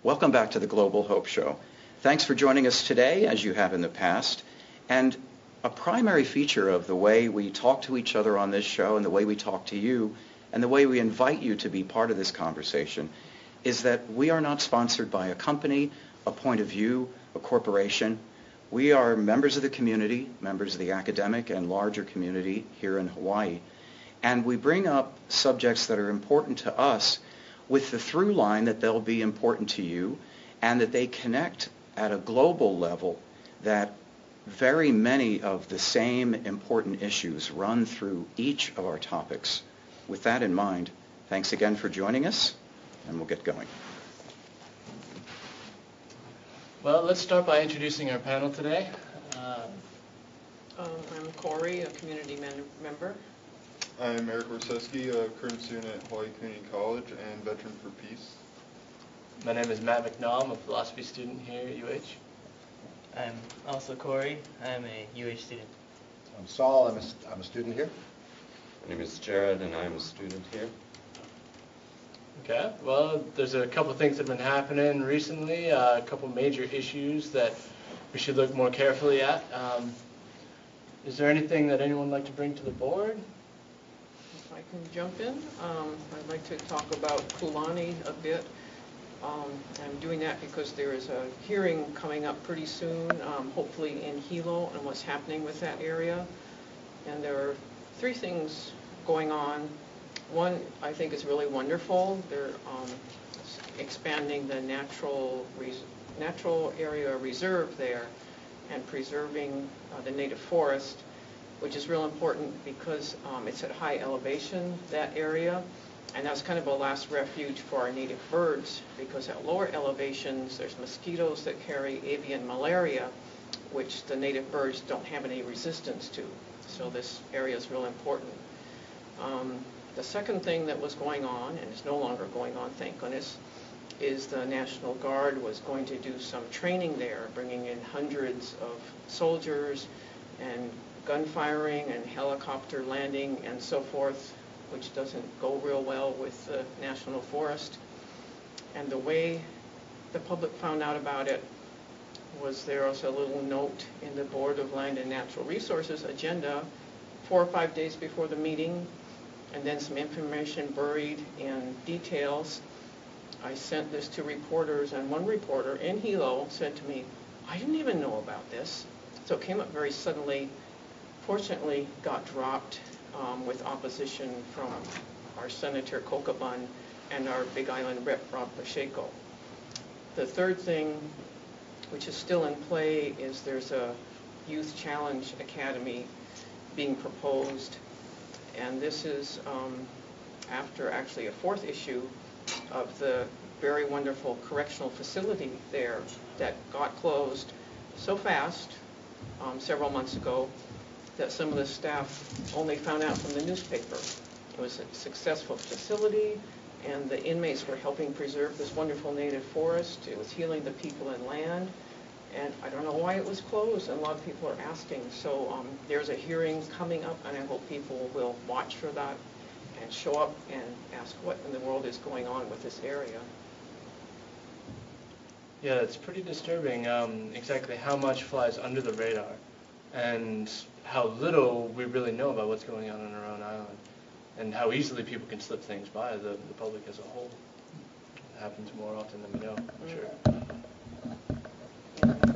Welcome back to the Global Hope Show. Thanks for joining us today, as you have in the past. And a primary feature of the way we talk to each other on this show and the way we talk to you and the way we invite you to be part of this conversation is that we are not sponsored by a company, a point of view, a corporation. We are members of the community, members of the academic and larger community here in Hawaii. And we bring up subjects that are important to us with the through line that they'll be important to you and that they connect at a global level, that very many of the same important issues run through each of our topics. With that in mind, thanks again for joining us, and we'll get going. Well, let's start by introducing our panel today. I'm Corey, a community member. I'm Eric Warseski, a current student at Hawaii Community College and veteran for peace. My name is Matt McNaugh. I'm a philosophy student here at UH. I'm also Corey. I'm a UH student. I'm Saul. I'm a student here. My name is Jared, and I'm a student here. Okay, well, there's a couple things that have been happening recently, a couple major issues that we should look more carefully at. Is there anything that anyone would like to bring to the board? If I can jump in, I'd like to talk about Kulani a bit. I'm doing that because there is a hearing coming up pretty soon, hopefully in Hilo, and what's happening with that area. And there are three things going on. One, I think, is really wonderful. They're expanding the natural area reserve there and preserving the native forest, which is real important because it's at high elevation, that area, and that's kind of a last refuge for our native birds, because at lower elevations there's mosquitoes that carry avian malaria, which the native birds don't have any resistance to. So this area is real important. The second thing that was going on, and is no longer going on, thank goodness, is the National Guard was going to do some training there, bringing in hundreds of soldiers and gunfiring and helicopter landing and so forth, which doesn't go real well with the National Forest. And the way the public found out about it was there was a little note in the Board of Land and Natural Resources agenda 4 or 5 days before the meeting, and then some information buried in details. I sent this to reporters, and one reporter in Hilo said to me, "I didn't even know about this." So it came up very suddenly. Fortunately, got dropped with opposition from our Senator Kokabun and our Big Island Rep. Rob Pacheco. The third thing, which is still in play, is there's a Youth Challenge Academy being proposed, and this is after actually a fourth issue of the very wonderful correctional facility there that got closed so fast several months ago that some of the staff only found out from the newspaper. It was a successful facility, and the inmates were helping preserve this wonderful native forest. It was healing the people and land, and I don't know why it was closed, and a lot of people are asking. So there's a hearing coming up, and I hope people will watch for that and show up and ask what in the world is going on with this area. Yeah, it's pretty disturbing exactly how much flies under the radar and how little we really know about what's going on our own island, and how easily people can slip things by the public as a whole. It happens more often than we know, I'm sure.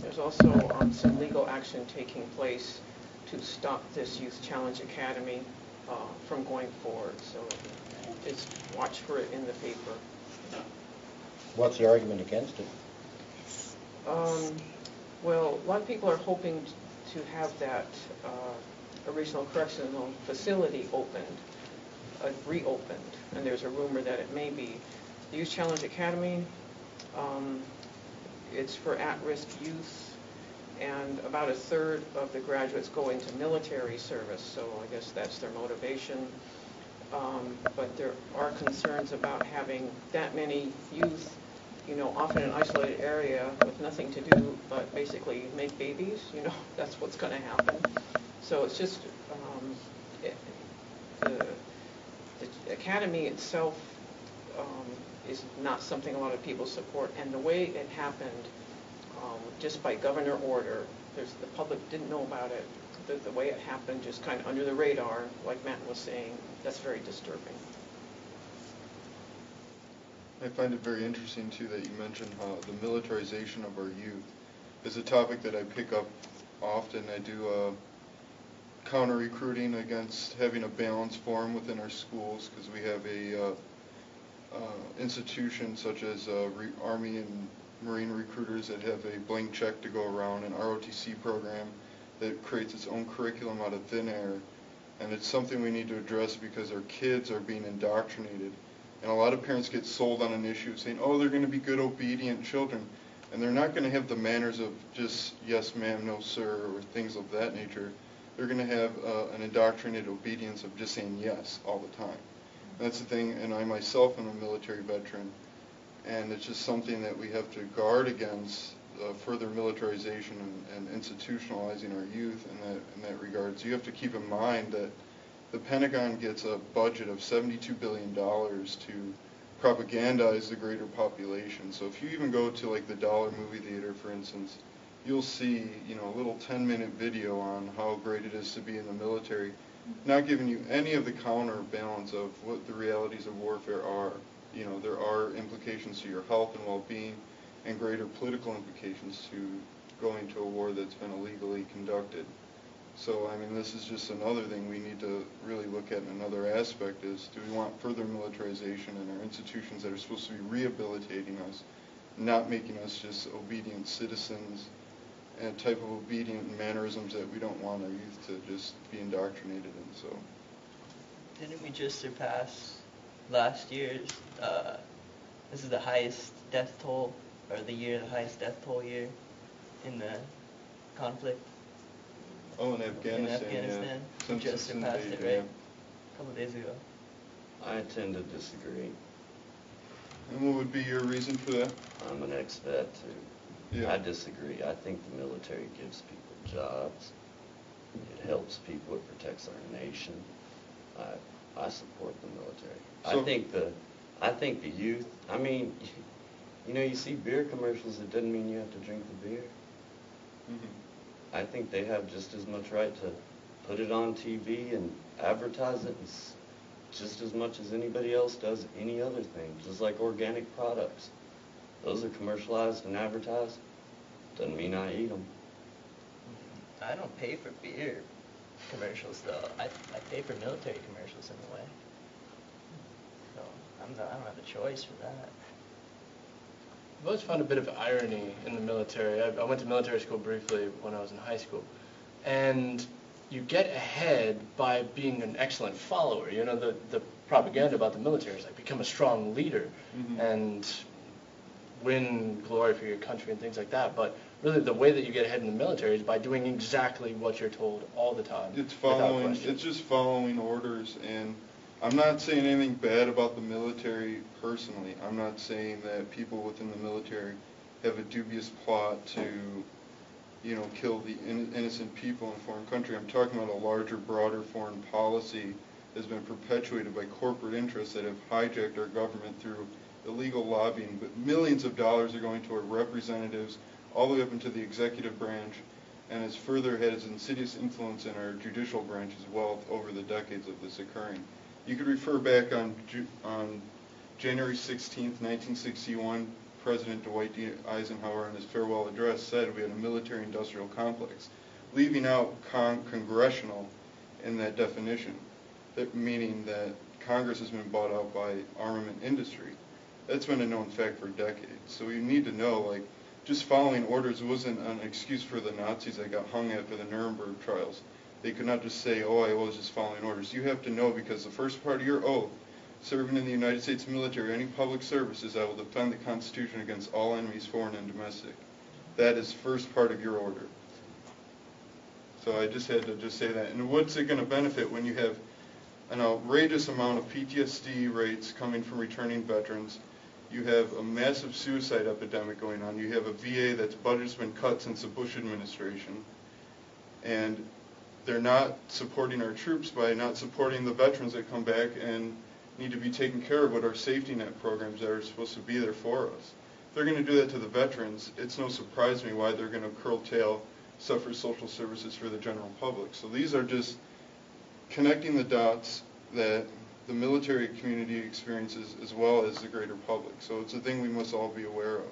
There's also some legal action taking place to stop this Youth Challenge Academy from going forward. So just watch for it in the paper. What's the argument against it? Well, a lot of people are hoping to have that original correctional facility reopened, and there's a rumor that it may be. The Youth Challenge Academy, it's for at-risk youth, and about a third of the graduates go into military service, so I guess that's their motivation. But there are concerns about having that many youth, often in an isolated area with nothing to do but basically make babies. That's what's going to happen. So it's just the academy itself is not something a lot of people support. And the way it happened, just by governor order, the public didn't know about it. The way it happened, just kind of under the radar, like Matt was saying, that's very disturbing. I find it very interesting, too, that you mentioned how the militarization of our youth is a topic that I pick up often. I do counter-recruiting against having a balanced form within our schools, because we have a institution such as Army and Marine recruiters that have a blank check to go around, an ROTC program that creates its own curriculum out of thin air, and it's something we need to address because our kids are being indoctrinated. And a lot of parents get sold on an issue saying, oh, they're going to be good, obedient children. And they're not going to have the manners of just yes, ma'am, no, sir, or things of that nature. They're going to have an indoctrinated obedience of just saying yes all the time. And that's the thing, and I myself am a military veteran. And it's just something that we have to guard against further militarization and institutionalizing our youth in that regard. So you have to keep in mind that the Pentagon gets a budget of $72 billion to propagandize the greater population. So if you even go to like the Dollar Movie Theater, for instance, you'll see, a little 10-minute video on how great it is to be in the military, not giving you any of the counterbalance of what the realities of warfare are. There are implications to your health and well-being and greater political implications to going to a war that's been illegally conducted. So, this is just another thing we need to really look at. Another aspect is, do we want further militarization in our institutions that are supposed to be rehabilitating us, not making us just obedient citizens and a type of obedient mannerisms that we don't want our youth to just be indoctrinated in. So, Didn't we just surpass last year's, this is the highest death toll, or the highest death toll year in the conflict? Oh, in Afghanistan, In Afghanistan, yeah. we just surpassed it, right? A couple of days ago. I tend to disagree. And what would be your reason for that? I'm an ex-vet, too. Yeah. I disagree. I think the military gives people jobs. It helps people. It protects our nation. I support the military. So, I think the youth, you see beer commercials, it doesn't mean you have to drink the beer. Mm-hmm. I think they have just as much right to put it on TV and advertise it just as much as anybody else does any other thing, just like organic products. Those are commercialized and advertised. Doesn't mean I eat them. I don't pay for beer commercials, though. I pay for military commercials in a way. So I don't have a choice for that. I've always found a bit of irony in the military. I went to military school briefly when I was in high school. And you get ahead by being an excellent follower. The propaganda about the military is like become a strong leader and win glory for your country and things like that. But really the way that you get ahead in the military is by doing exactly what you're told all the time. It's just following orders, and I'm not saying anything bad about the military personally. I'm not saying that people within the military have a dubious plot to, kill the innocent people in a foreign country. I'm talking about a larger, broader foreign policy that has been perpetuated by corporate interests that have hijacked our government through illegal lobbying. But millions of dollars are going to our representatives all the way up into the executive branch, and it's further had its insidious influence in our judicial branch as well over the decades of this occurring. You could refer back on January 16th, 1961, President Dwight D. Eisenhower in his farewell address said we had a military-industrial complex, leaving out congressional in that definition, meaning that Congress has been bought out by armament industry. That's been a known fact for decades. So you need to know, just following orders wasn't an excuse for the Nazis that got hung at for the Nuremberg trials. They could not just say, oh, I was just following orders. You have to know, because the first part of your oath, serving in the United States military, any public service, is I will defend the Constitution against all enemies, foreign and domestic. That is first part of your order. So I just had to just say that. And what's it going to benefit when you have an outrageous amount of PTSD rates coming from returning veterans? You have a massive suicide epidemic going on. You have a VA that's budget's been cut since the Bush administration. And they're not supporting our troops by not supporting the veterans that come back and need to be taking care of what our safety net programs that are supposed to be there for us. If they're going to do that to the veterans, it's no surprise to me why they're going to curtail stuff for social services for the general public. So these are just connecting the dots that the military community experiences as well as the greater public. So it's a thing we must all be aware of.